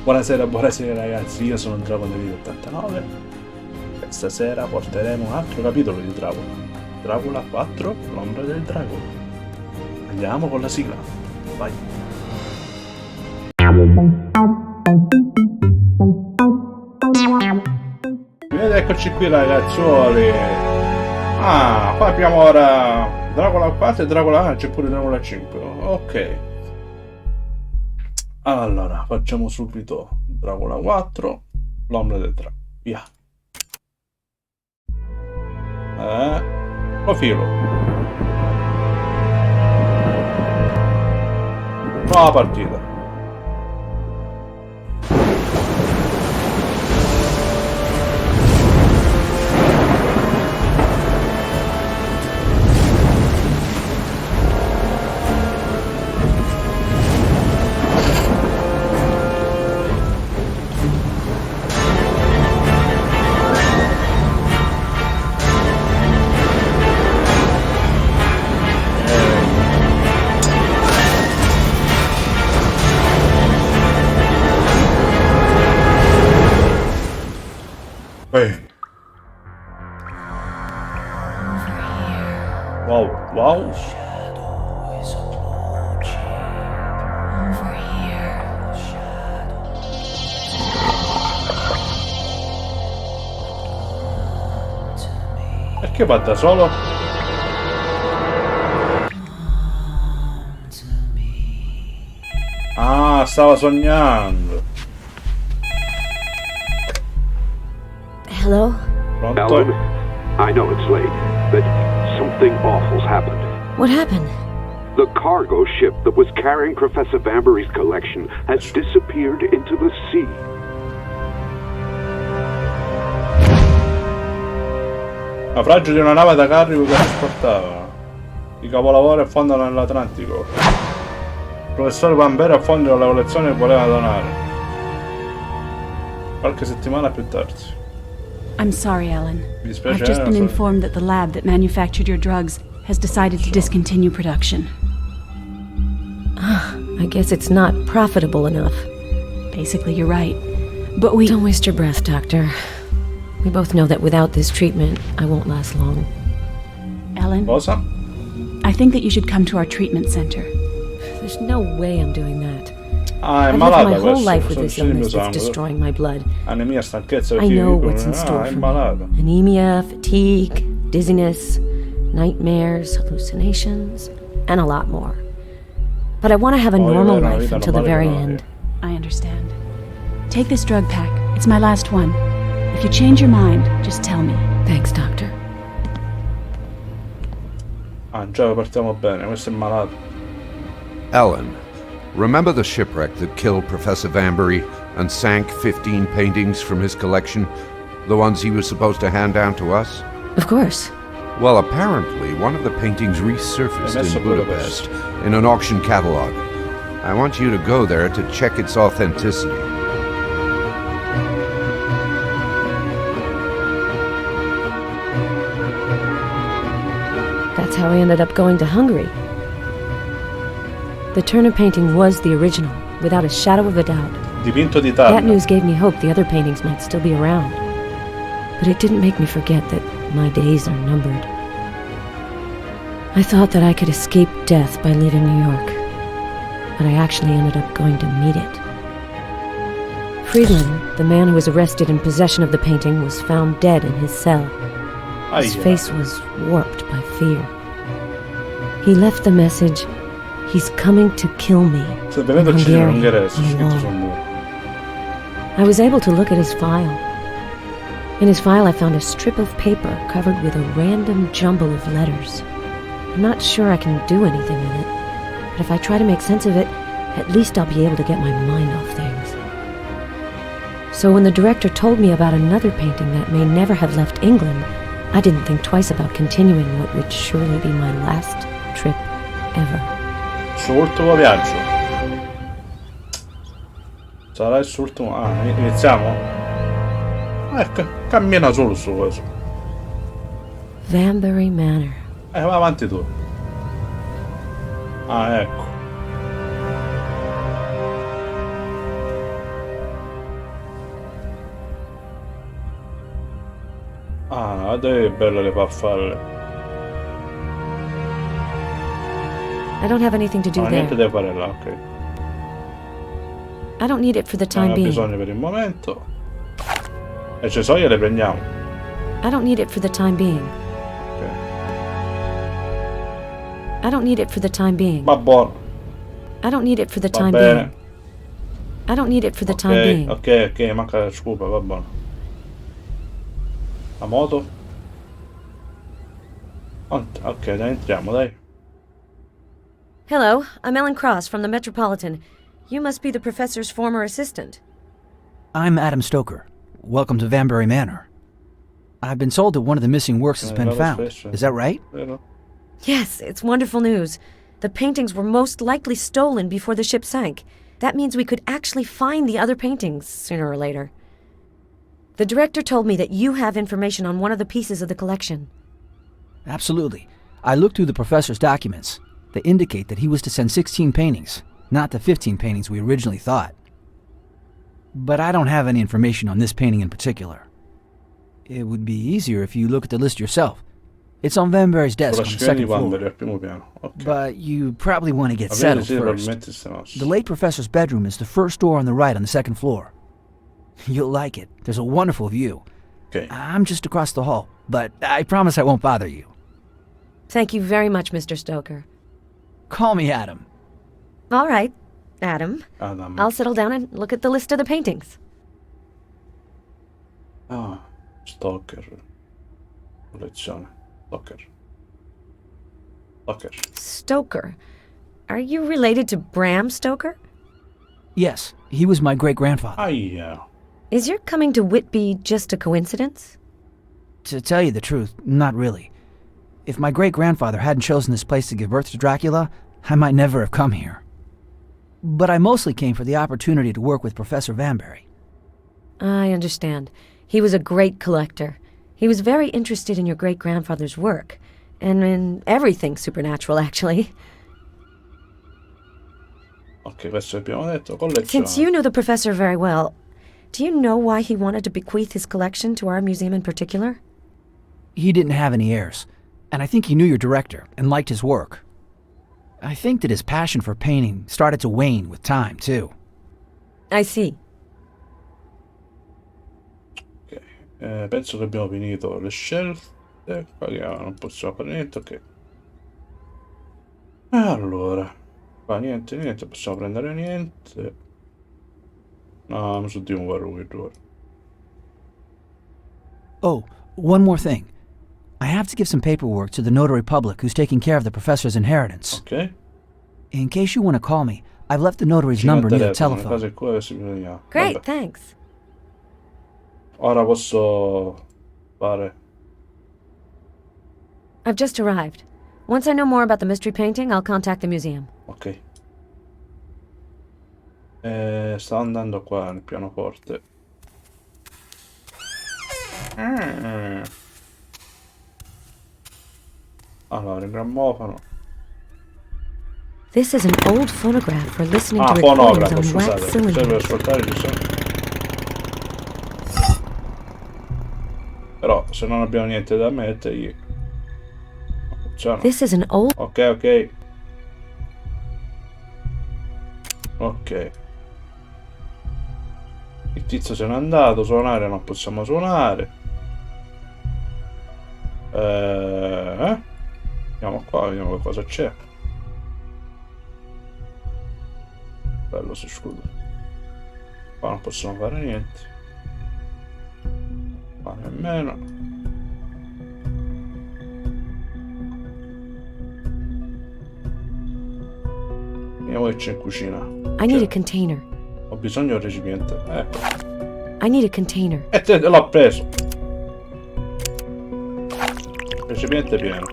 Buonasera ragazzi, io sono Drago del video 89 e stasera porteremo un altro capitolo di Dracula. Dracula 4, l'ombra del drago. Andiamo con la sigla, vai! Ed eccoci qui ragazzuoli. Poi abbiamo ora Dracula 4 e Dracula, c'è pure Dracula 5, ok. Allora, facciamo subito Dracula 4, l'ombra del drago, via. Profilo. Nuova partita. Wow. Perché va da solo? Stava sognando. Hello? Pronto? Alan, I know it's late, but something awful's happened. What happened? The cargo ship that was carrying Professor Vanbury's collection has disappeared into the sea. Naufragio di una nave da carico che trasportava i capolavori affondano nell'Atlantico. Il professore Vanbury affonda la collezione che voleva donare. Qualche settimana più tardi. I'm sorry, Alan. Mi dispiace, I've just been informed that the lab that manufactured your drugs has decided to discontinue production. I guess it's not profitable enough. Basically, you're right. But Don't waste your breath, Doctor. We both know that without this treatment, I won't last long. Ellen, Cosa? I think that you should come to our treatment center. There's no way I'm doing that. È I've lived malata my whole questo, life with this illness that's sangue. destroying my blood. Anemia, stanchezza, I know what's in store è for malata. me. Anemia, fatigue, dizziness, nightmares, hallucinations, and a lot more. But I want to have a normal life until the very end. I understand. Take this drug pack. It's my last one. If you change your mind, just tell me. Thanks, Doctor. Già partiamo bene, questo è malato. Ellen, remember the shipwreck that killed Professor Vanbury and sank 15 paintings from his collection? The ones he was supposed to hand down to us? Of course. Well, apparently one of the paintings resurfaced in Budapest in an auction catalog. I want you to go there to check its authenticity. That's how I ended up going to Hungary. The Turner painting was the original, without a shadow of a doubt. Dipinto di That Italia. news gave me hope the other paintings might still be around. But it didn't make me forget that my days are numbered. I thought that I could escape death by leaving New York, but I actually ended up going to meet it. Friedland, the man who was arrested in possession of the painting, was found dead in his cell. His face was warped by fear. He left the message, "He's coming to kill me." Sto vedendo in uccidere un Hungarian, ungherese on the scritto wall. sul muro. I was able to look at his file. In his file, I found a strip of paper covered with a random jumble of letters. I'm not sure I can do anything with it, but if I try to make sense of it, at least I'll be able to get my mind off things. So when the director told me about another painting that may never have left England, I didn't think twice about continuing what would surely be my last trip ever. Il suo ultimo viaggio. Sarà il suo ultimo... iniziamo? Cammina solo su questo. Vanbury Manor. Va avanti tu. Ecco. guarda che belle le farfalle. I don't have anything to do No, niente there. da fare là, ok. I don't need it for the Non time ne ho being. bisogno per il momento. Le cesoie le prendiamo. I don't need it for the time being. Ok. I don't need it for the time being. Va buono. I don't need it for the Va time bene. being. I don't need it for the time being. Ok, manca la scupa, va buono. La moto? Ok, dai, entriamo, dai. Hello, I'm Ellen Cross from the Metropolitan. You must be the professor's former assistant. I'm Adam Stoker. Welcome to Vanbury Manor. I've been told that one of the missing works has been found. Is that right? Vero? Yes, it's wonderful news. The paintings were most likely stolen before the ship sank. That means we could actually find the other paintings sooner or later. The director told me that you have information on one of the pieces of the collection. Absolutely. I looked through the professor's documents. They indicate that he was to send 16 paintings, not the 15 paintings we originally thought. But I don't have any information on this painting in particular. It would be easier if you look at the list yourself. It's on Vanbury's desk on the second Vanbury, al floor. primo piano. Ok. But you probably want to get Va bene, settled sì, first. probabilmente stiamo mosse. The late professor's bedroom is the first door on the right on the second floor. You'll like it. There's a wonderful view. Ok. I'm just across the hall, but I promise I won't bother you. Thank you very much, Mr. Stoker. Call me Adam. All right, Adam. Adam. I'll settle down and look at the list of the paintings. Ah, Stoker. Collezione. Stoker. Stoker. Stoker? Are you related to Bram Stoker? Yes, he was my great-grandfather. Aia. Is your coming to Whitby just a coincidence? To tell you the truth, not really. If my great-grandfather hadn't chosen this place to give birth to Dracula, I might never have come here. But I mostly came for the opportunity to work with Professor Vanbury. I understand. He was a great collector. He was very interested in your great-grandfather's work, and in everything supernatural, actually. Ok, questo abbiamo detto. Collezione. Since you know the professor very well, do you know why he wanted to bequeath his collection to our museum in particular? He didn't have any heirs, and I think he knew your director and liked his work. I think that his passion for painting started to wane with time, too. I see. Ok. Penso che abbiamo finito le scelte. Qua che non possiamo fare niente, ok. Allora. Qua niente, possiamo prendere niente. No, mi sono un guarro. Oh, one more thing. I have to give some paperwork to the notary public who's taking care of the professor's inheritance. Ok. In case you want to call me, I've left the notary's number near the telephone. Cosa è qua si vediamo. Great, Vabbè. thanks. Ora posso fare. I've just arrived. Once I know more about the mystery painting, I'll contact the museum. Ok. Sta andando qua nel pianoforte. Allora, il grammofono. This is an old phonograph for listening to Fonografo, recordings on wax scusate. Serve per cylinders. ascoltare ci sono. Però se non abbiamo niente da mettergli. Non funziona. This is an old... Ok. Ok. Il tizio se n'è andato, suonare non possiamo suonare. Andiamo qua, vediamo che cosa c'è. Bello si scudo. Qua non possiamo fare niente. Qua nemmeno. Vediamo che c'è in cucina. I need a container. Ho bisogno di un recipiente. Ecco. I need a container. E te l'ho preso. Recipiente pieno.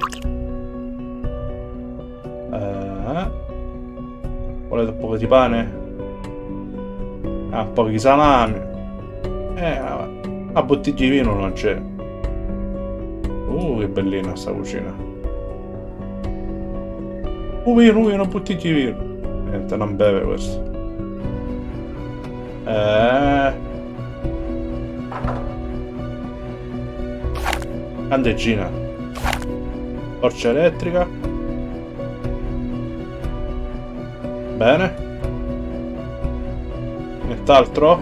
Volete un po' di pane? Un po' di salame. Una bottiglia di vino non c'è. Che bellina sta cucina. Vino, una bottiglia di vino. Niente, non beve questo. Candeggina. Torcia elettrica. Bene. Nient'altro?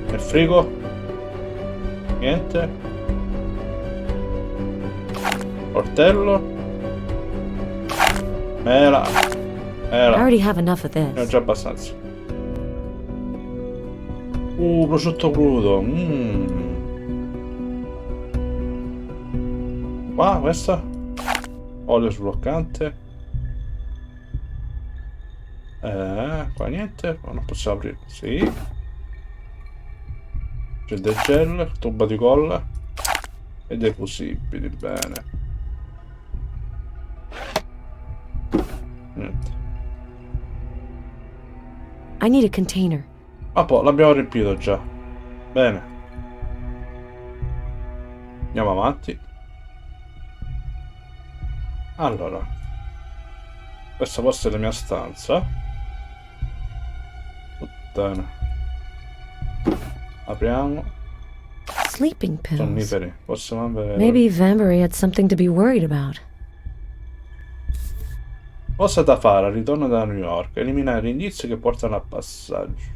Nel frigo? Niente. Coltello? Mela. I already have enough of Ne ho this. già abbastanza. Prosciutto crudo. Qua, questa. Olio sbloccante. Qua niente. Qua non possiamo aprire. Sì. C'è del gel, tuba di colla. E dei fusibili, bene. Niente. I need a container. Ah, poi l'abbiamo riempito già. Bene. Andiamo avanti. Allora. Questa può essere la mia stanza. Puttana. Apriamo. Sleeping pills. Sonniferi. Possiamo avere... Maybe Vanbury had something to be worried about. Cosa da fare al ritorno da New York? Eliminare indizi che portano al passaggio.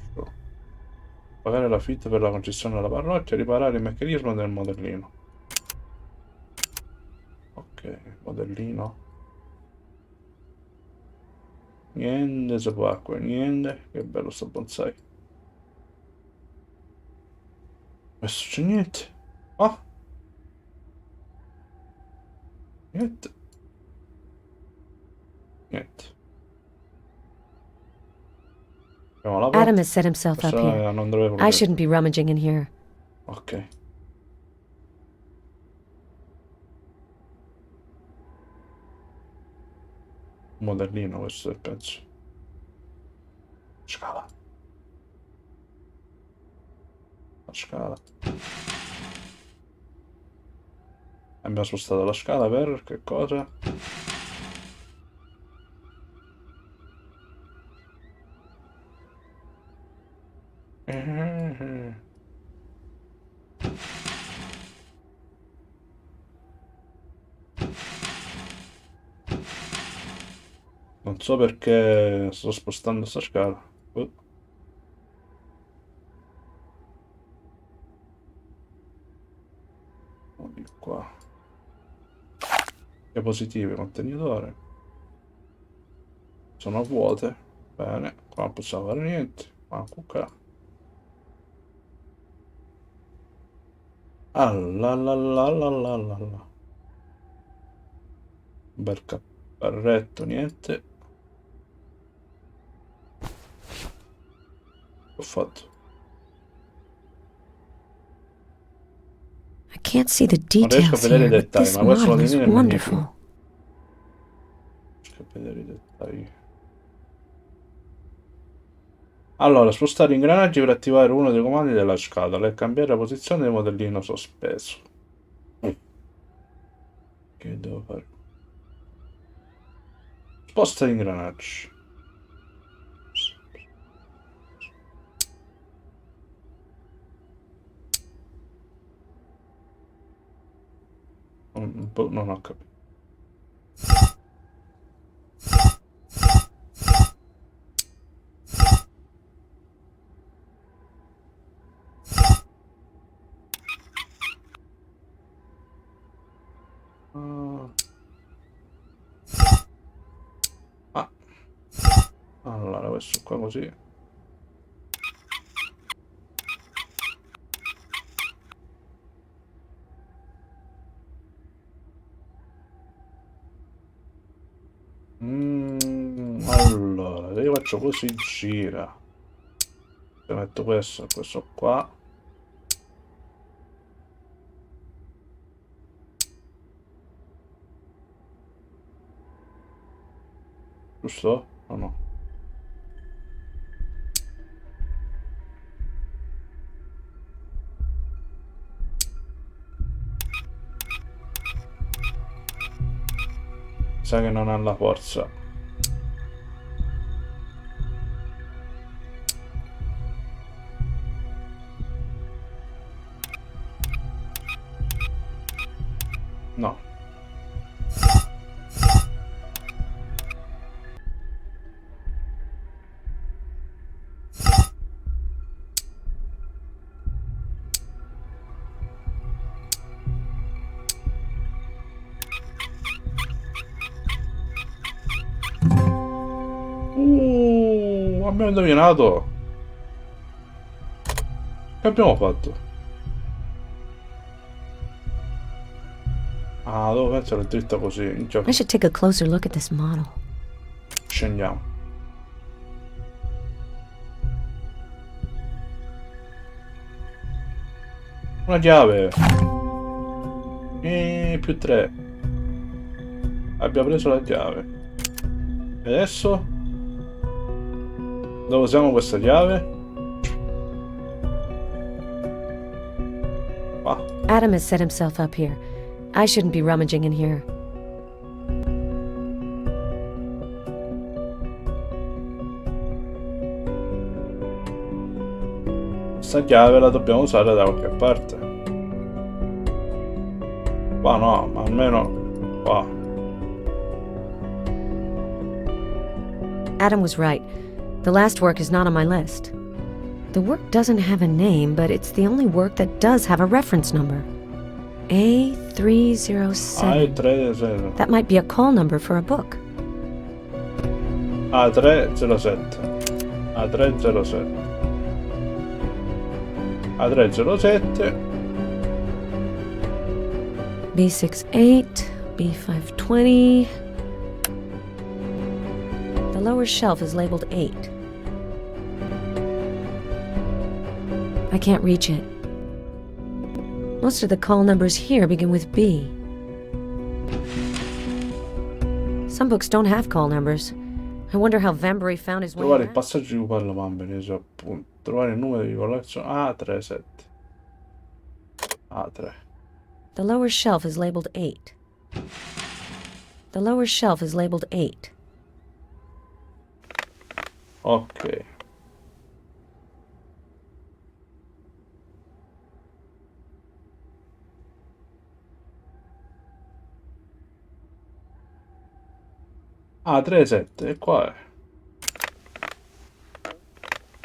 Pagare l'affitto per la concessione della parrocchia. Riparare il meccanismo del modellino. Ok, modellino. Niente subacqueo, niente. Che bello sto bonsai. Adesso c'è niente. Ah! Niente. Niente. Apriamo la porta. Adam has set himself up Questo here. non dovevo I vedere. shouldn't be rummaging in here. Ok. Un modellino questo penso. Scala. La scala. Abbiamo spostato la scala per che cosa? Non so perché sto spostando sta scala. Di qua. Diapositive, contenitore. Sono vuote. Bene, qua non possiamo fare niente. Manco qua. Un bel cappelletto, niente. Ho fatto. I can't see the Non riesco a details vedere i here, but dettagli, this ma questo model is modellino è magnifico. wonderful. Riesco a vedere i dettagli. Allora, spostare ingranaggi per attivare uno dei comandi della scatola e cambiare la posizione del modellino sospeso. Che devo fare? Sposta gli ingranaggi. Non ho capito. Allora, questo qua così. Allora, se io faccio così gira. Se metto questo e questo qua. Giusto? O no? Sa che non ha la forza. Abbiamo indovinato. Che abbiamo fatto? Ah, devo mettere dritta così. I should take a closer look at this model. Scendiamo. Una chiave. E più 3. Abbiamo preso la chiave. E adesso? Dove usiamo questa chiave? Qua. Adam has set himself up here. I shouldn't be rummaging in here. Questa chiave la dobbiamo usare da qualche parte. Qua no, ma almeno qua. Adam was right. The last work is not on my list. The work doesn't have a name, but it's the only work that does have a reference number. A307. A307. That might be a call number for a book. A307. A307. A307. B68, B520. The lower shelf is labeled 8. I can't reach it. Most of the call numbers here begin with B. Some books don't have call numbers. I wonder how Vanbury found his way Trovare il around. passaggio di Koalabs Studio, appunto. Trovare il numero di collezione A37. A3. The lower shelf is labeled 8. The lower shelf is labeled 8. Ok. A37, e qua è.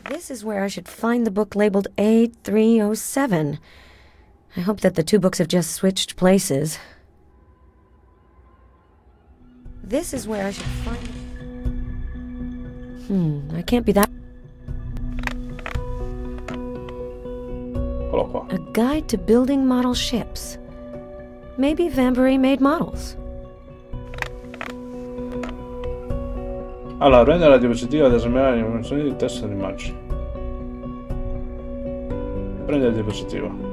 This is where I should find the book labeled A307. I hope that the two books have just switched places. This is where I should find... I can't be that... Eccolo qua. A guide to building model ships. Maybe Vanbury made models. Allora, prende la diapositiva ad esaminare le dimensioni di testo e dell'immagine. Prende la diapositiva.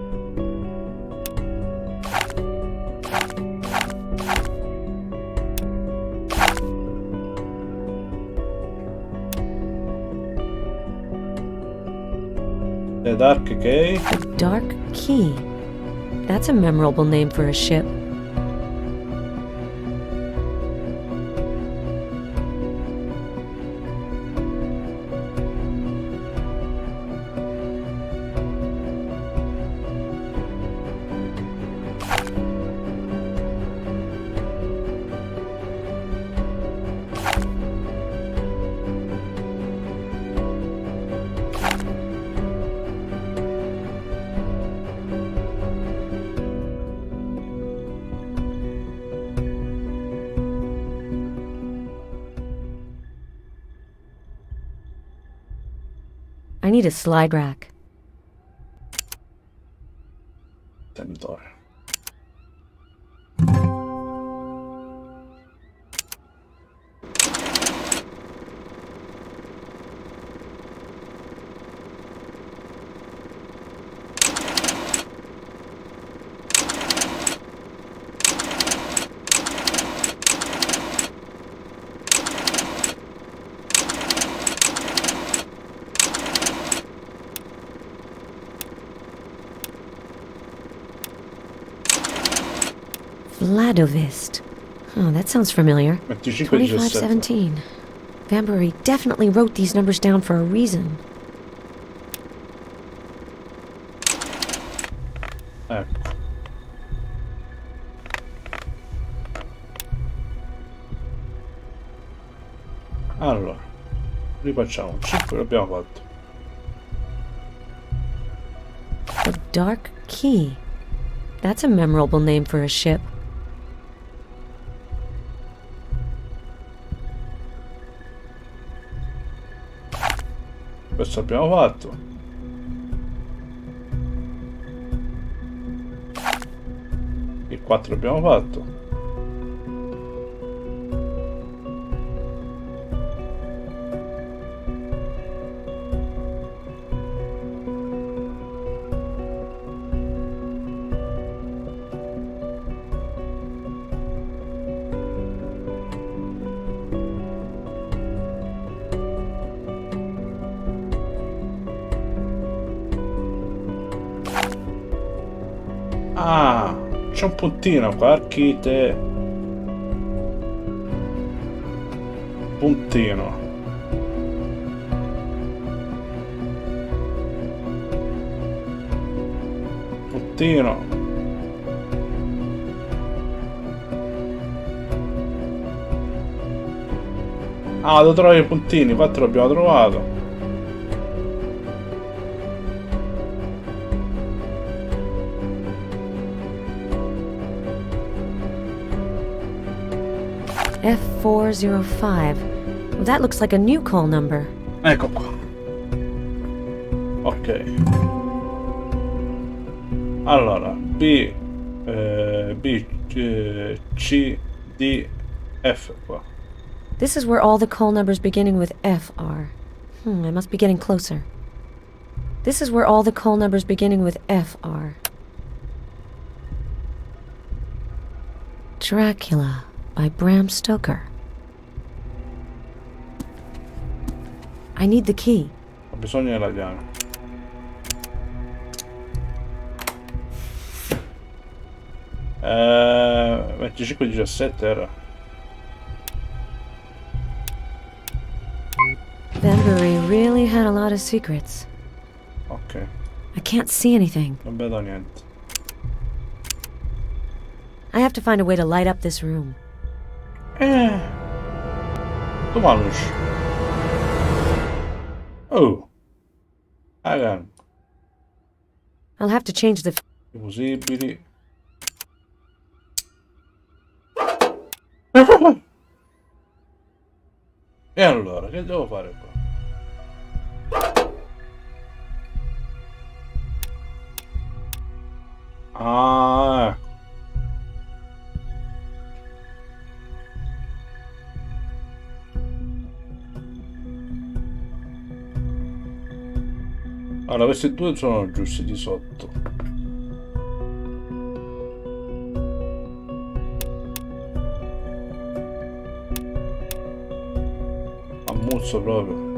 The Dark Key. The Dark Key. That's a memorable name for a ship. I need a slide rack. Tenitore. Vladovist. Oh, that sounds familiar. 2517. Vanbury definitely wrote these numbers down for a reason. Ecco. Allora, rifacciamo. 5 l'abbiamo fatto. The Dark Key. That's a memorable name for a ship. Questo abbiamo fatto. Il 4 abbiamo fatto. Ah, c'è un puntino qua, archite. Puntino. Puntino. Ah, devo trovare i puntini, 4 l'abbiamo trovato. F405. Well, that looks like a new call number. Ecco qua. Ok. Allora, B, C, D, F qua. This is where all the call numbers beginning with F are. I must be getting closer. This is where all the call numbers beginning with F are. Dracula by Bram Stoker. I need the key. Ho bisogno della chiave. Eh, 25-17 era. Vanbury really had a lot of secrets. Ok, I can't see anything. non vedo niente. I have to find a way to light up this room. Tomanos. Oh. Hagan. I'll have to change the... I possibili. E allora, che devo fare qua? Ah, ecco. Allora, questi due sono giusti di sotto. Ammuzzo proprio.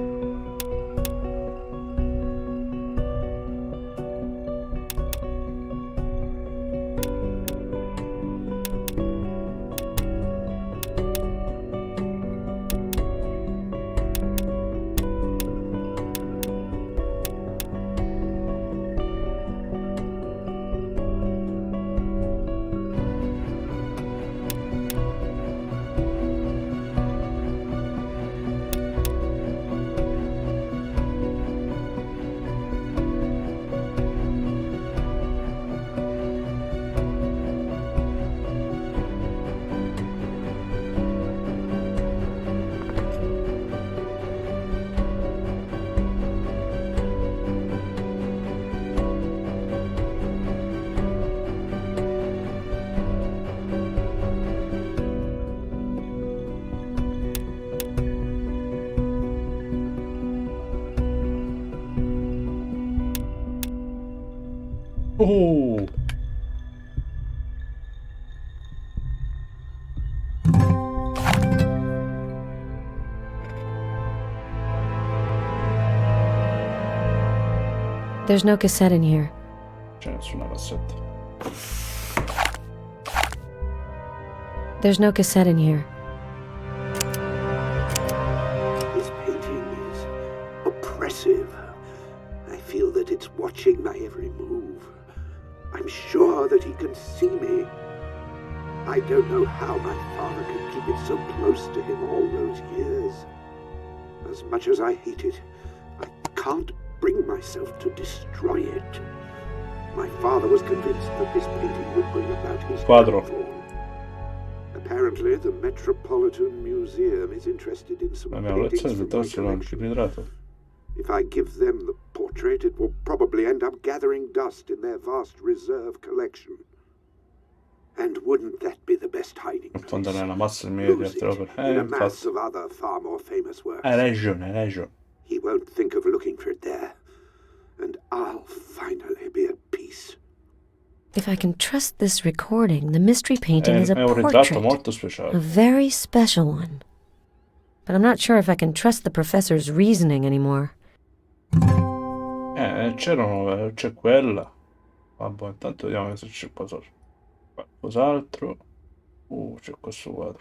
Oh. There's no cassette in here. C'è nessuna cassetta. There's no cassette in here. His painting is oppressive. I feel that it's watching my every move. I'm sure that he can see me. I don't know how my father could keep it so close to him all those years. As much as I hate it, I can't bring myself to destroy it. My father was convinced that this painting would bring about his Quadro. downfall. Apparently, the Metropolitan Museum is interested in some La mia lezione paintings del from my tasto non collection. ritrato. If I give them the portrait, it will probably end up gathering dust in their vast reserve collection. And wouldn't that be the best hiding place? Affondare nella massa del mio Lose di it opere. in a mass Infatti. of other far more famous works. Hai ragione, hai ragione. He won't think of looking for it there. And I'll finally be at peace. If I can trust this recording, the mystery painting is a È un ritratto portrait. molto A speciale. very special one. But I'm not sure if I can trust the professor's reasoning anymore. C'è quella. Vabbè, intanto vediamo se c'è qualcos'altro. C'è questo quadro.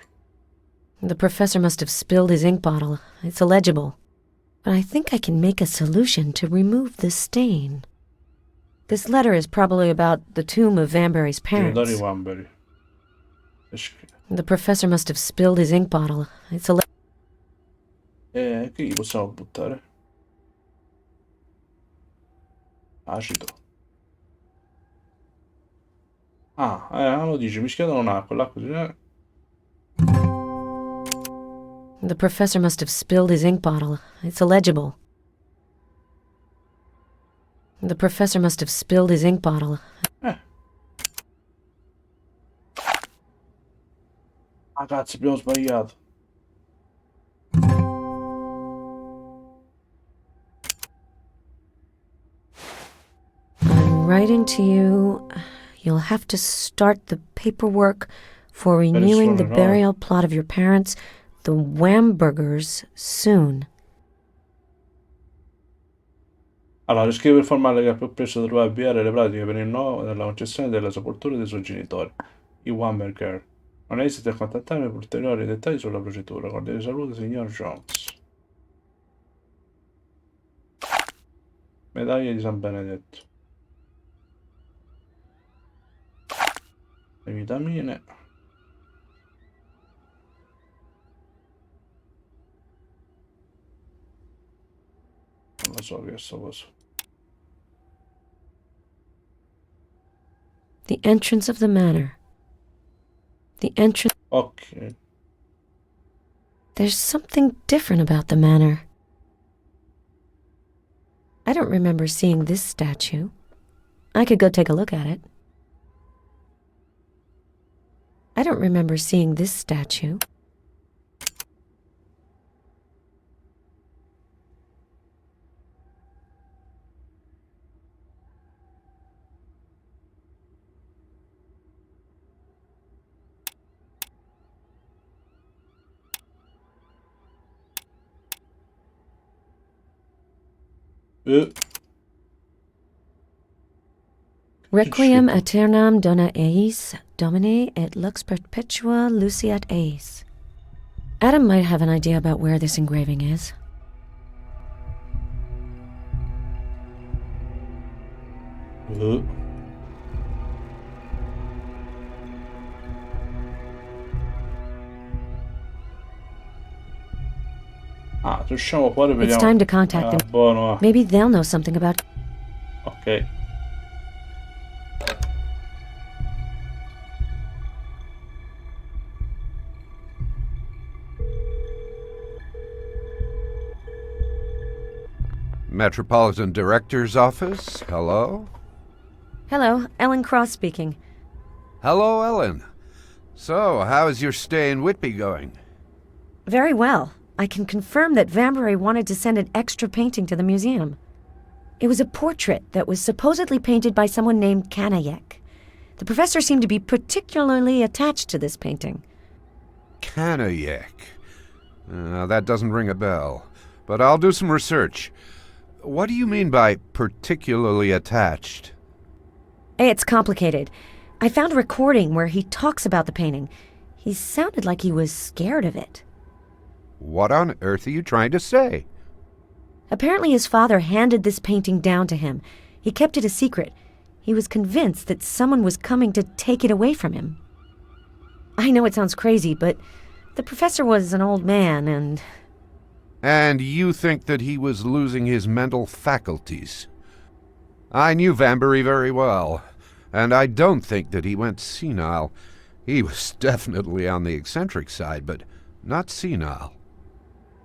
The professor must have spilled his ink bottle. It's illegible. But I think I can make a solution to remove the stain. This letter is probably about the tomb of Vanbury's Genitori parents. Vanbury. The professor must have spilled his ink bottle. It's Che gli possiamo buttare? Acido. Lo dice, mischiato con acqua, l'acqua The professor must have spilled his ink bottle. It's illegible. The professor must have spilled his ink bottle. Cazzo, abbiamo sbagliato. I'm writing to you. You'll have to start the paperwork for renewing the burial plot of your parents, the Wamburgers, soon. Allora, riscrive il formale che ha più presto dovrà avviare le pratiche per il rinnovo della concessione della sepoltura dei suoi genitori, i Wamburger. Non esiti a contattarmi per ulteriori dettagli sulla procedura. Cordiali saluti, signor Jones. Medaglia di San Benedetto. Le vitamine. Non lo so che è sto coso. The entrance of the manor. The entrance. Ok. There's something different about the manor. I don't remember seeing this statue. I could go take a look at it. I don't remember seeing this statue. Requiem aeternam dona eis, Domine, et lux perpetua luceat eis. Adam might have an idea about where this engraving is. Se usciamo fuori vediamo. It's time to contact them. Buono. Maybe they'll know something about. Ok. Metropolitan Director's Office, hello? Hello, Ellen Cross speaking. Hello, Ellen. So, how is your stay in Whitby going? Very well. I can confirm that Vanbury wanted to send an extra painting to the museum. It was a portrait that was supposedly painted by someone named Kanayek. The professor seemed to be particularly attached to this painting. Kanayek. That doesn't ring a bell, but I'll do some research. What do you mean by particularly attached? It's complicated. I found a recording where he talks about the painting. He sounded like he was scared of it. What on earth are you trying to say? Apparently his father handed this painting down to him. He kept it a secret. He was convinced that someone was coming to take it away from him. I know it sounds crazy, but the professor was an old man and... And you think that he was losing his mental faculties? I knew Vanbury very well, and I don't think that he went senile. He was definitely on the eccentric side, but not senile.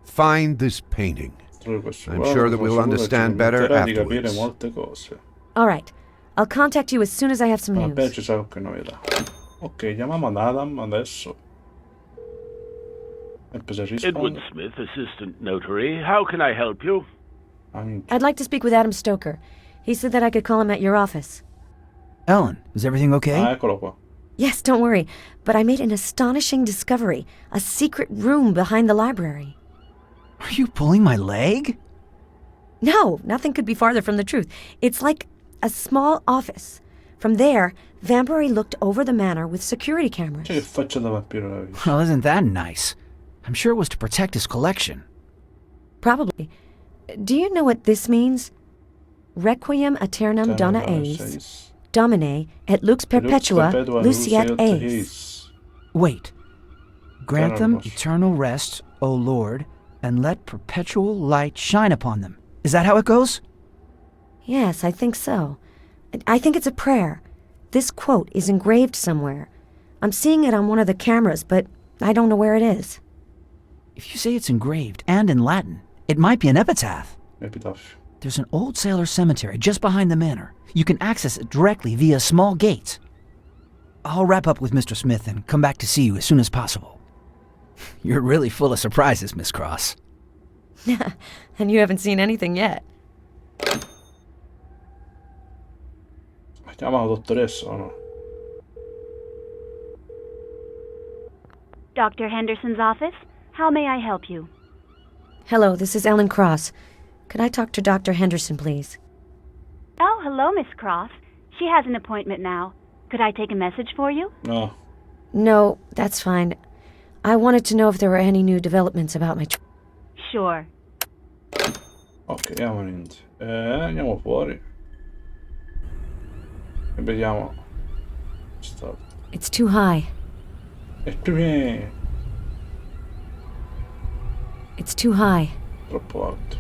Find this painting. costruire questo I'm quadro, sure that sono we'll sicuro che ci understand better permetterà di capire afterwards. molte cose. All right. I'll contact you as soon as I have some Vabbè, news. ci sarà qualche novità. Ok, chiamiamo ad Adam adesso. E poi se Edward risponde. Smith, assistant notary. How can I help you? I'd like to speak with Adam Stoker. He said that I could call him at your office. Ellen, is everything okay? Ah, eccolo qua. Yes, don't worry. But I made an astonishing discovery. A secret room behind the library. Are you pulling my leg? No, nothing could be farther from the truth. It's like a small office. From there, Vanbury looked over the manor with security cameras. Cioè, che faccia da vampiro la vita. Well, isn't that nice? I'm sure it was to protect his collection. Probably. Do you know what this means? Requiem aeternam donna eis, Domine et lux perpetua luciat eis. Wait. Grant them Eternal eternal rest, O Lord, and let perpetual light shine upon them. Is that how it goes? Yes, I think so. I think it's a prayer. This quote is engraved somewhere. I'm seeing it on one of the cameras, but I don't know where it is. If you say it's engraved and in Latin, it might be an epitaph. Epitaffio. There's an old sailor cemetery just behind the manor. You can access it directly via a small gate. I'll wrap up with Mr. Smith and come back to see you as soon as possible. You're really full of surprises, Miss Cross. And you haven't seen anything yet. Chiama la dottoressa o no? Dr. Henderson's office? How may I help you? Hello, this is Ellen Cross. Could I talk to Dr. Henderson, please? Oh, hello, Miss Cross. She has an appointment now. Could I take a message for you? No. No, that's fine. I wanted to know if there were any new developments about my... Sure. Ok, andiamo niente. Andiamo fuori. E vediamo. It's too high. È prima. It's too high. Troppo alto.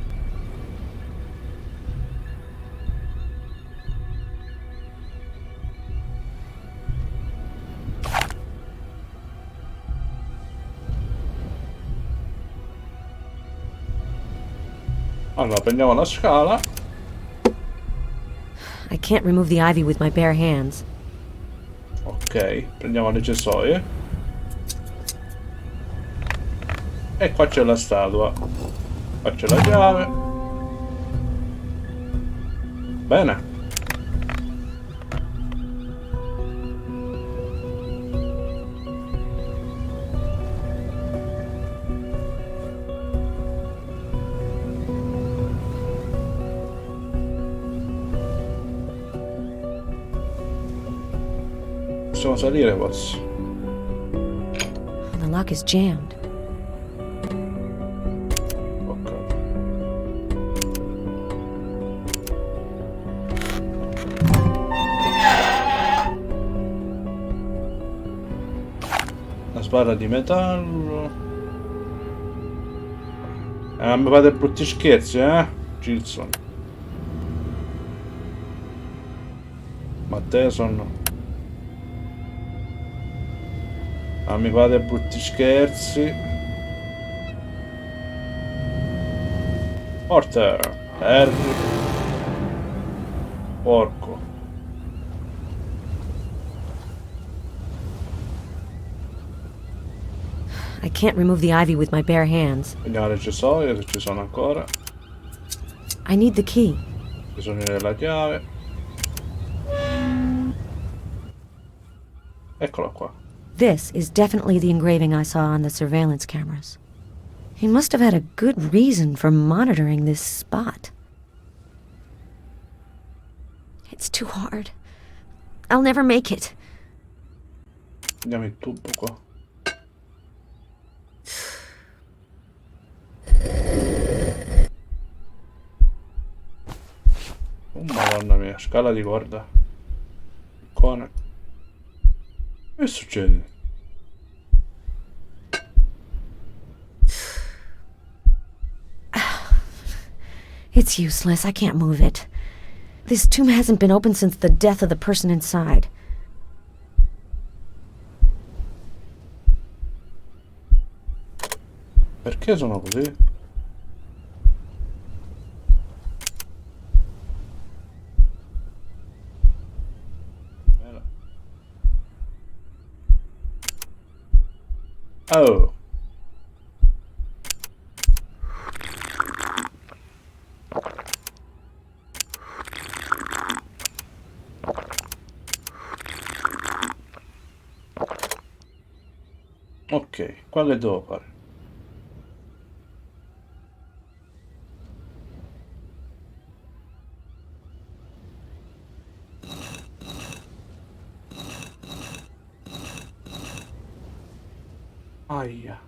Allora, prendiamo la scala. I can't remove the ivy with my bare hands. Ok, prendiamo le cesoie. E qua c'è la statua. Qua c'è la chiave. Bene. Possiamo salire, forse. The lock is jammed. Ok. Una sbarra di metallo. Mi fate brutti scherzi, Gilson. Matteson. Mi fate brutti scherzi. Porter. Harry. Porco. I can't remove the ivy with my bare hands. Vediamo le cesoie se ci sono ancora. I need the key. Bisogna della chiave. Eccola qua. This is definitely the engraving I saw on the surveillance cameras. He must have had a good reason for monitoring this spot. It's too hard. I'll never make it. Andiamo il tubo qua. Oh, madonna mia, scala di corda. Icone. Che succede? It's useless. I can't move it. This tomb hasn't been opened since the death of the person inside. Perché sono così? Oh. Ok, qua che devo fare? Aia.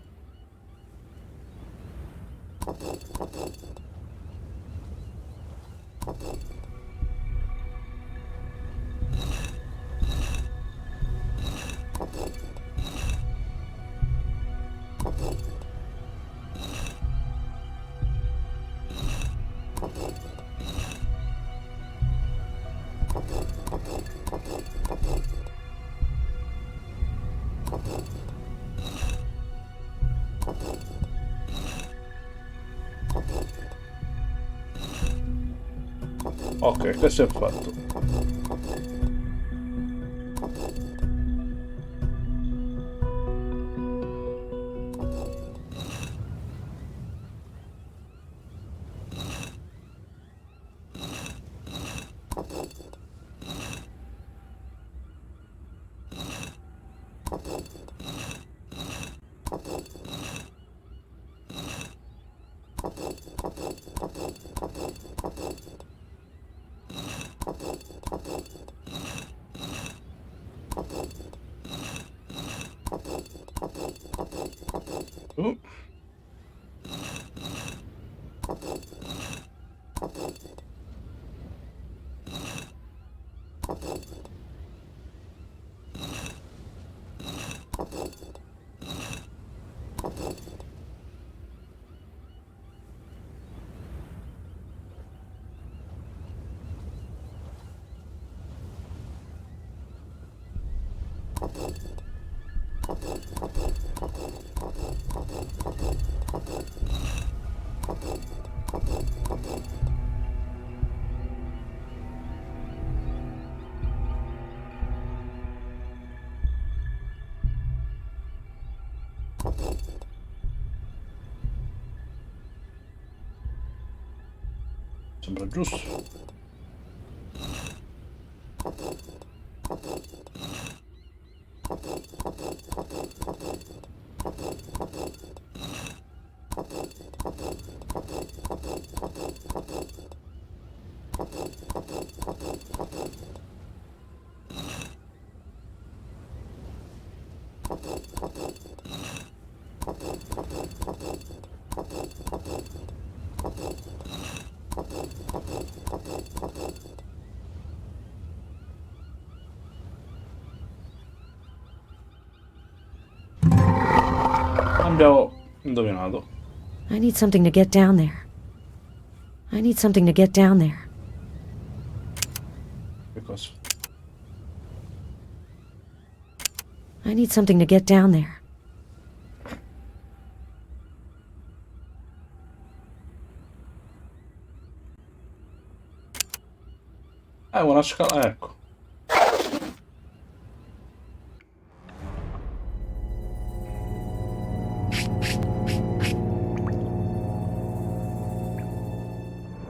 Ok, questo è fatto. Uh. Sembra giusto. Abbiamo indovinato. I need something to get down there. I need something to get down there. Che cosa? I need something to get down there. Una scala, ecco.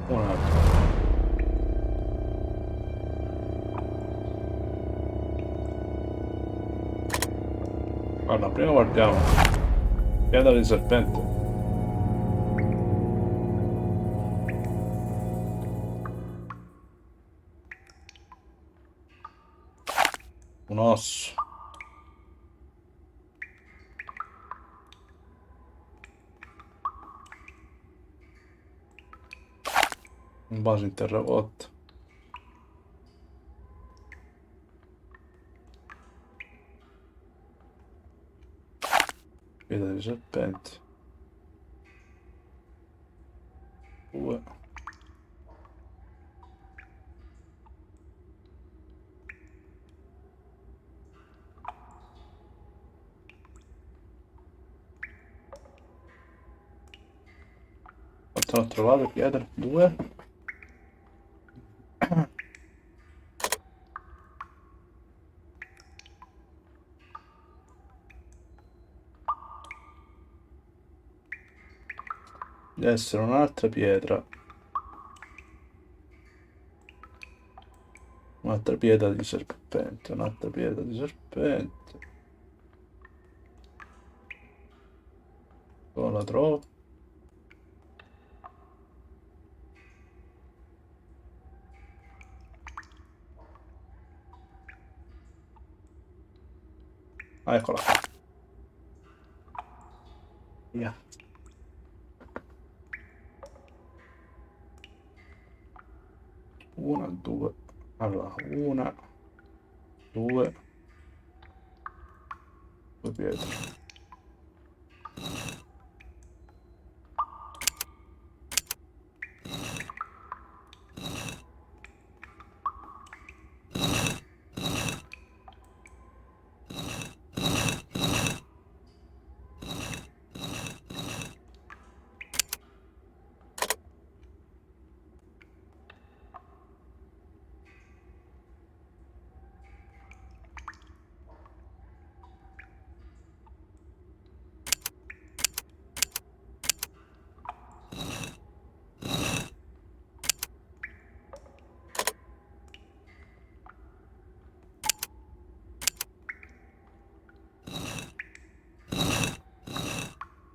Un attimo. Guarda, prima guardiamo. Piada di serpente. Un osso. Un vaso in terracotta. Pieda di serpente. 2. Quanto ho trovato pietre? 2. Deve essere un'altra pietra. Un'altra pietra di serpente. Un'altra pietra di serpente. Poi la trovo. Ah, eccola. Via. Una, due. Allora, una, due pietre.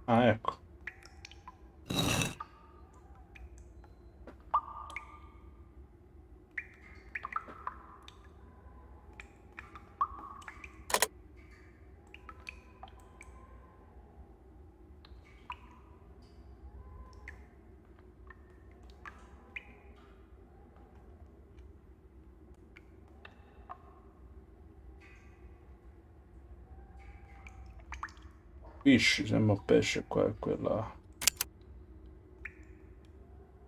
Ah, ecco. Fish, sembra un pesce qua, è quella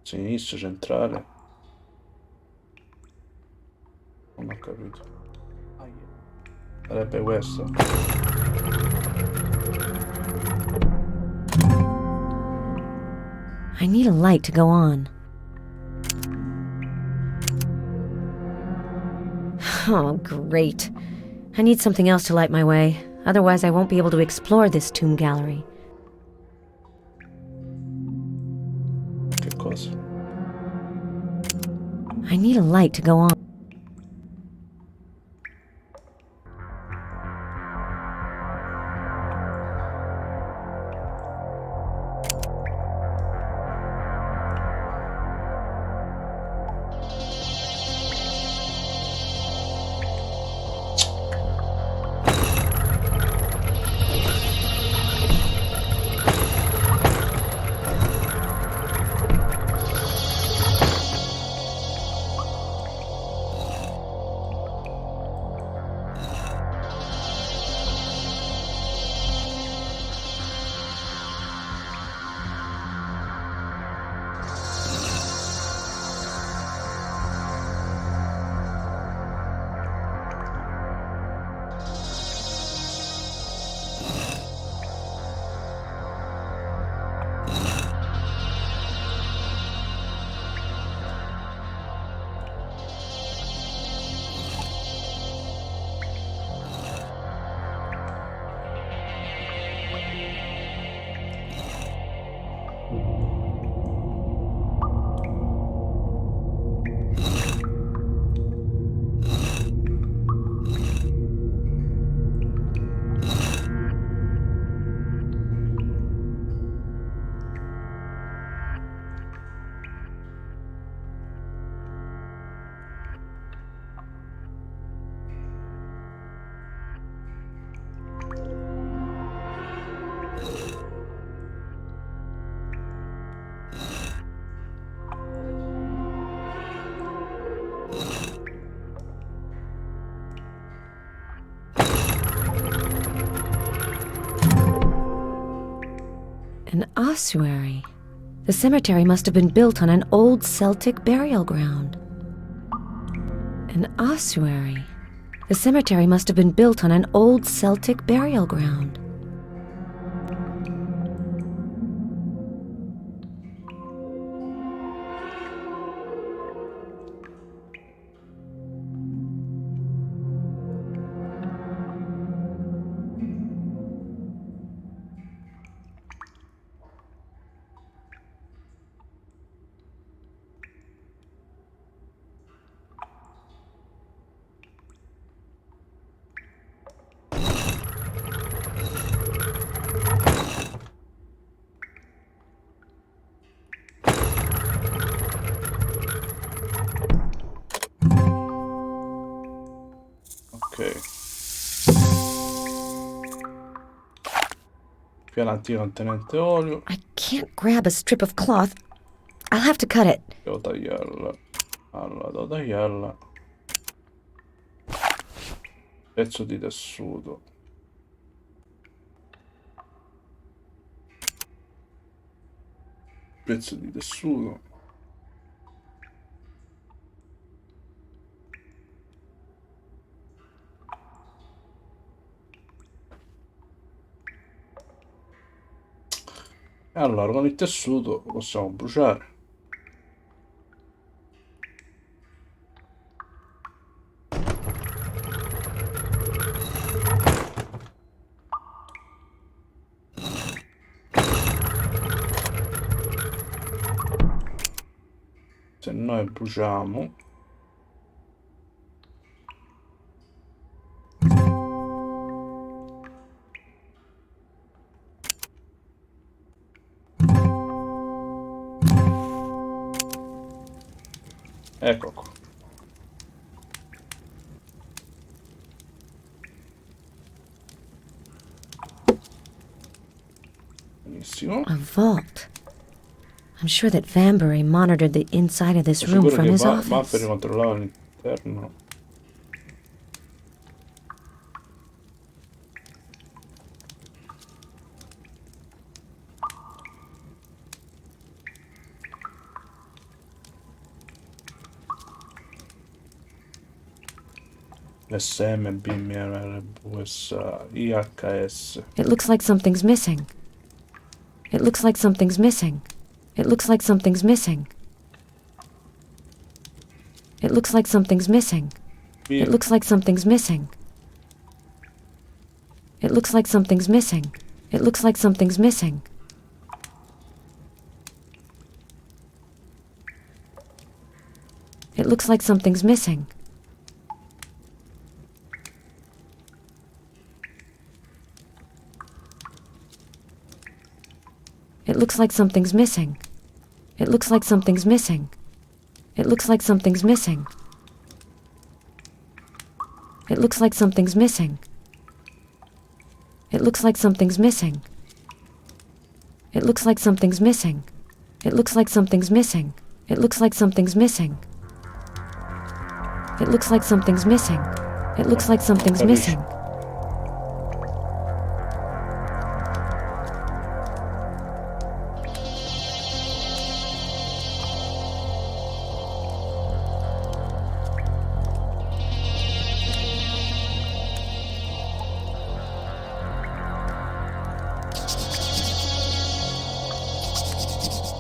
sinistra, centrale. Non ho capito. Sarebbe questo. I need a light to go on. Oh, great. I need something else to light my way. Otherwise, I won't be able to explore this tomb gallery. Che cosa? I need a light to go on. An ossuary. The cemetery must have been built on an old Celtic burial ground. An ossuary. The cemetery must have been built on an old Celtic burial ground. Fiala anticontenente olio. I can't grab a strip of cloth. I'll have to cut it. Devo tagliarla. Allora, devo tagliarla. Pezzo di tessuto. Pezzo di tessuto. E allora con il tessuto lo possiamo bruciare. Se noi bruciamo, ecco qua. Benissimo. A vault. I'm sure that Vanbury monitored the inside of this Sono room sicuro from che his Vanbury office. controllava l'interno. SM, BMR, USA, IHS. It looks like something's missing. It looks like something's missing. It looks like something's missing. It looks like something's missing. It looks like something's missing. It looks like something's missing. It looks like something's missing. It looks like something's missing. It looks like something's missing. It looks like something's missing. It looks like something's missing. It looks like something's missing. It looks like something's missing. It looks like something's missing. It looks like something's missing. It looks like something's missing. It looks like something's missing. It looks like something's missing.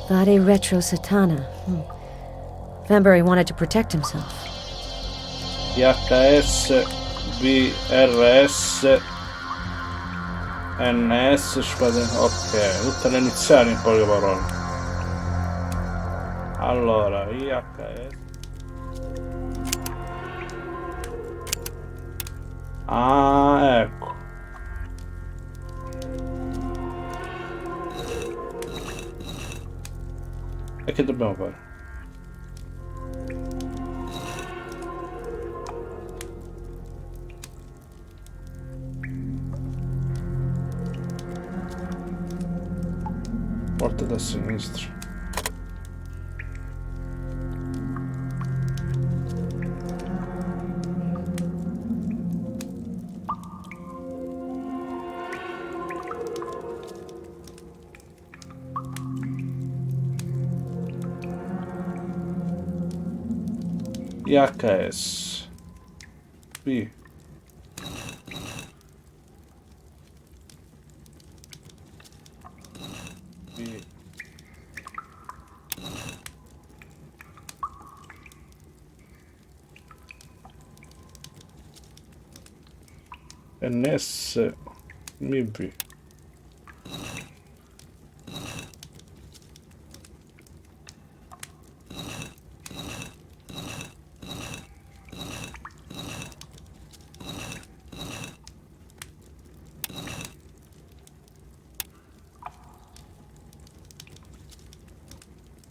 Vade retro satana. Vanbury wanted to protect himself. IHS, BRS, NS, ok, tutte le iniziali in poche parole. Allora, IHS. Ah, ecco. E che dobbiamo fare? Porta da sinistra. IHS B B NS MB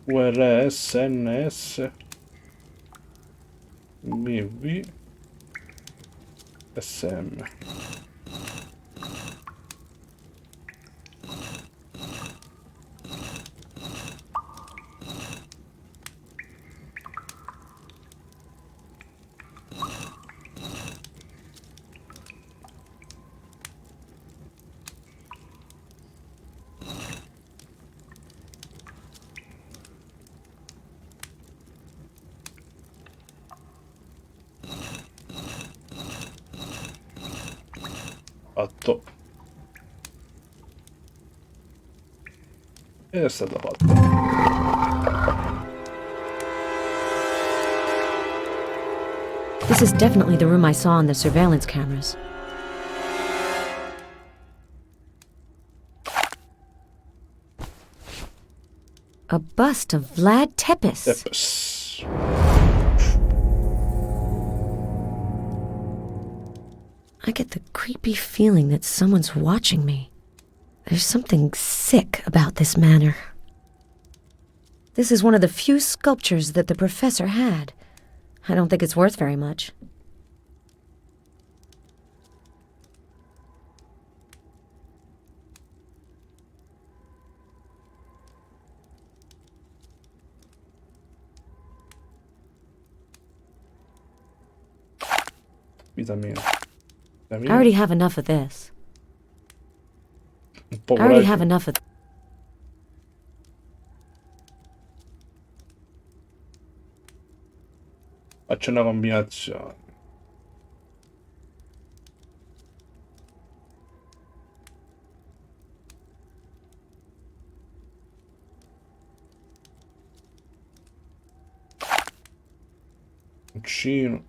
URS NS BB SM. Fatto. Ed è stato fatto. This is definitely the room I saw on the surveillance cameras. A bust of Vlad Tepes. Tepes. I get the creepy feeling that someone's watching me. There's something sick about this manor. This is one of the few sculptures that the professor had. I don't think it's worth very much. Vita mia. I already have enough of this. Un po' I already coraggio. have enough of... Faccio una combinazione. Uncino.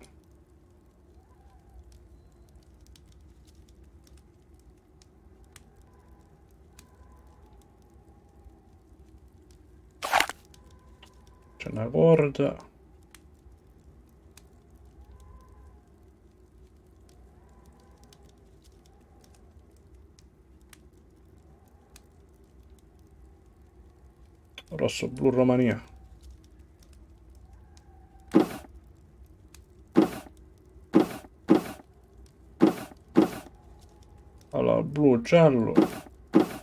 C'è una corda. Rosso, blu, Romania. Allora, blu, giallo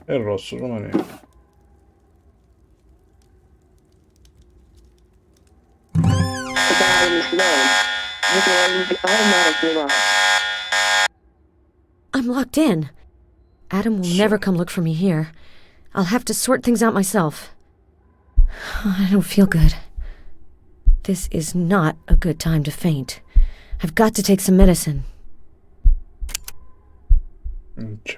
e rosso, Romania. I'm locked in. Adam will never come look for me here. I'll have to sort things out myself. I don't feel good. This is not a good time to faint. I've got to take some medicine. Minchia.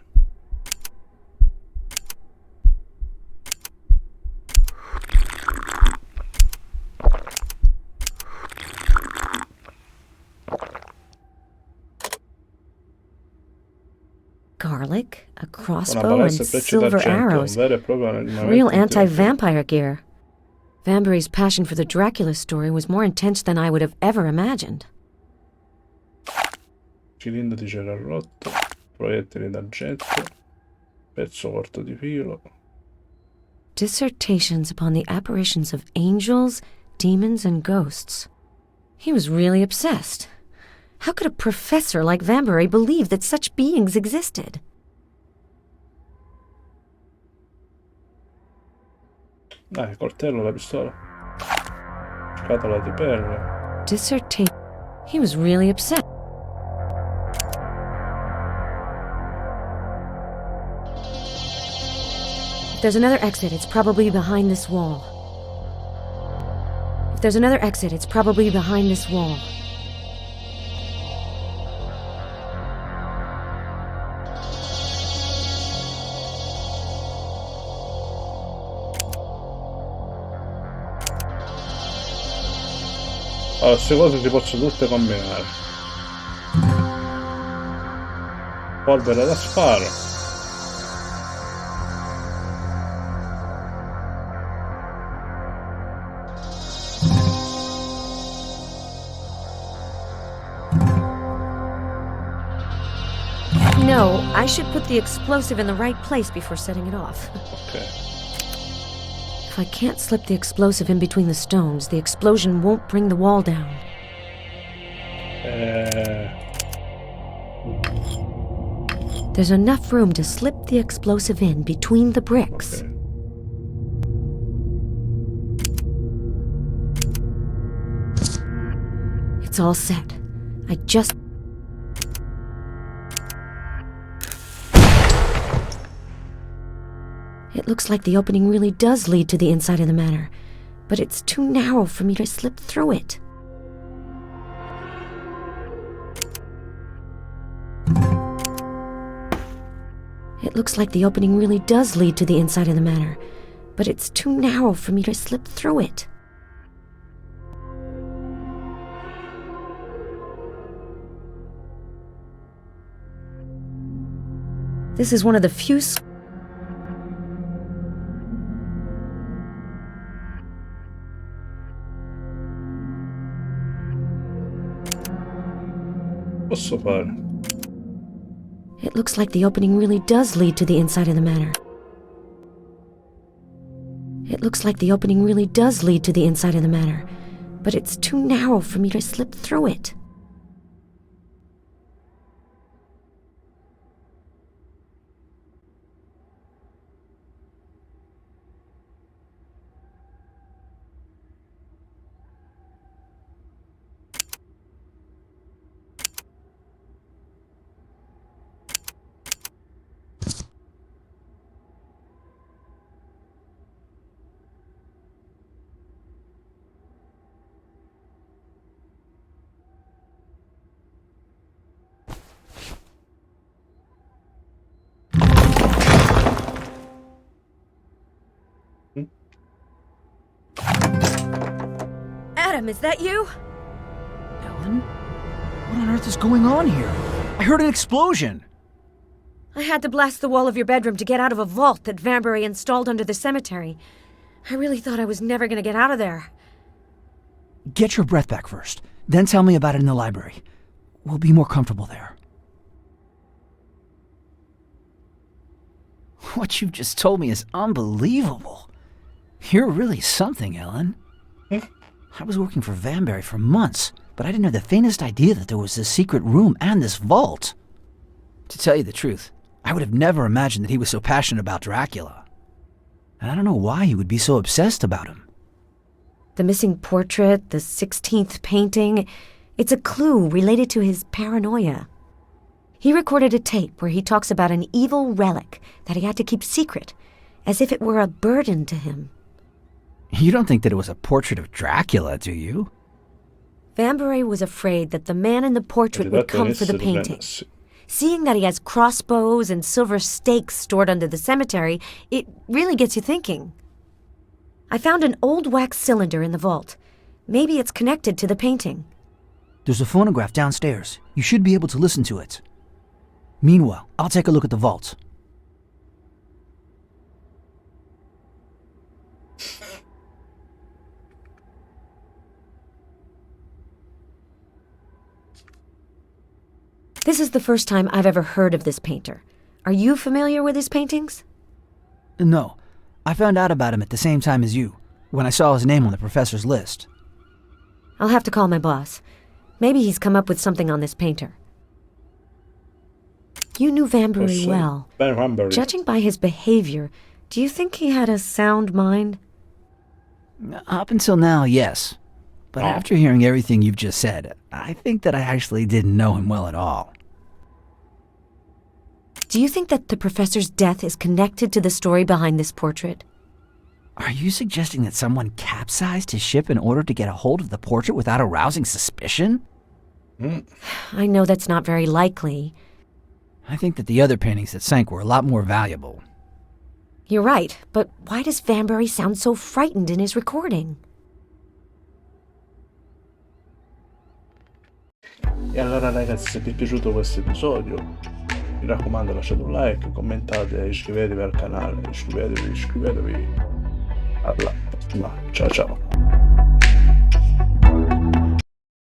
Garlic, a Una crossbow, and balestra e frecce silver d'argento, un arrows. vero e proprio armamento Real interattivo. anti-vampire gear. Vanbury's passion for the Dracula story was more intense than I would have ever imagined. Cilindro di cera rotto, proiettili d'argento, pezzo corto di filo. Dissertations upon the apparitions of angels, demons, and ghosts. He was really obsessed. How could a professor like Vanbury believe that such beings existed? Dai, coltello, la pistola. Scatola di perle. Dissertation. He was really upset. If there's another exit, it's probably behind this wall. If there's another exit, it's probably behind this wall. Allora, queste cose si possono tutte combinare. Polvere da sparo. No, I should put the explosive in the right place before setting it off. Ok. If I can't slip the explosive in between the stones, the explosion won't bring the wall down. There's enough room to slip the explosive in between the bricks. Ok. It's all set. I just... It looks like the opening really does lead to the inside of the manor, but it's too narrow for me to slip through it. It looks like the opening really does lead to the inside of the manor, but it's too narrow for me to slip through it. This is one of the few Posso fare? It looks like the opening really does lead to the inside of the manor. It looks like the opening really does lead to the inside of the manor, but it's too narrow for me to slip through it. Adam, is that you? Ellen? What on earth is going on here? I heard an explosion! I had to blast the wall of your bedroom to get out of a vault that Vanbury installed under the cemetery. I really thought I was never going to get out of there. Get your breath back first, then tell me about it in the library. We'll be more comfortable there. What you've just told me is unbelievable. You're really something, Ellen. I was working for Vanbury for months, but I didn't have the faintest idea that there was this secret room and this vault. To tell you the truth, I would have never imagined that he was so passionate about Dracula. And I don't know why he would be so obsessed about him. The missing portrait, the 16th painting, it's a clue related to his paranoia. He recorded a tape where he talks about an evil relic that he had to keep secret, as if it were a burden to him. You don't think that it was a portrait of Dracula, do you? Vanbury was afraid that the man in the portrait would come for the painting. Seeing that he has crossbows and silver stakes stored under the cemetery, it really gets you thinking. I found an old wax cylinder in the vault. Maybe it's connected to the painting. There's a phonograph downstairs. You should be able to listen to it. Meanwhile, I'll take a look at the vault. This is the first time I've ever heard of this painter. Are you familiar with his paintings? No. I found out about him at the same time as you, when I saw his name on the professor's list. I'll have to call my boss. Maybe he's come up with something on this painter. You knew Vanbury well. Vanbury. Judging by his behavior, do you think he had a sound mind? Up until now, yes. But after hearing everything you've just said, I think that I actually didn't know him well at all. Do you think that the professor's death is connected to the story behind this portrait? Are you suggesting that someone capsized his ship in order to get a hold of the portrait without arousing suspicion? I know that's not very likely. I think that the other paintings that sank were a lot more valuable. You're right, but why does Vanbury sound so frightened in his recording? E allora ragazzi, se vi è piaciuto questo episodio, mi raccomando lasciate un like, commentate, iscrivetevi al canale, iscrivetevi. Alla prossima, ciao ciao.